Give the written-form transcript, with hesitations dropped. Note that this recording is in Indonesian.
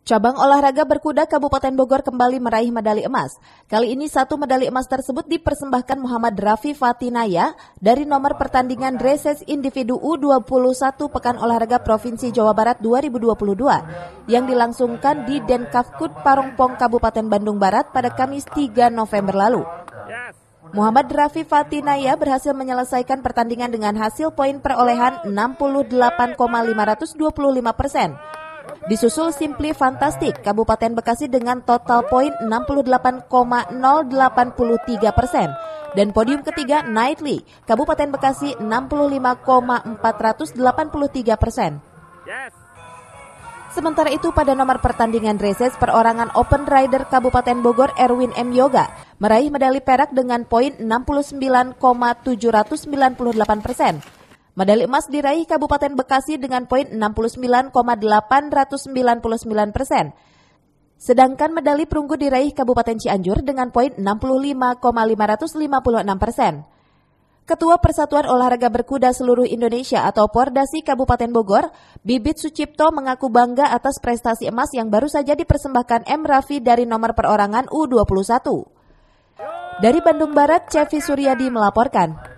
Cabang olahraga berkuda Kabupaten Bogor kembali meraih medali emas. Kali ini satu medali emas tersebut dipersembahkan Muhammad Rafi Fatinaya dari nomor pertandingan dressage individu U21 Pekan Olahraga Provinsi Jawa Barat 2022 yang dilangsungkan di Denkafkut Parongpong Kabupaten Bandung Barat pada Kamis 3 November lalu. Muhammad Rafi Fatinaya berhasil menyelesaikan pertandingan dengan hasil poin perolehan 68,525%. Disusul Simply Fantastic Kabupaten Bekasi dengan total poin 68,083% dan podium ketiga Nightly Kabupaten Bekasi 65,483%. Sementara itu pada nomor pertandingan dressage perorangan Open Rider Kabupaten Bogor Erwin M. Yoga meraih medali perak dengan poin 69,798%. Medali emas diraih Kabupaten Bekasi dengan poin 69,899%. Sedangkan medali perunggu diraih Kabupaten Cianjur dengan poin 65,556%. Ketua Persatuan Olahraga Berkuda Seluruh Indonesia atau Pordasi Kabupaten Bogor, Bibit Sucipto mengaku bangga atas prestasi emas yang baru saja dipersembahkan M. Rafi dari nomor perorangan U21. Dari Bandung Barat, Cevi Suryadi melaporkan.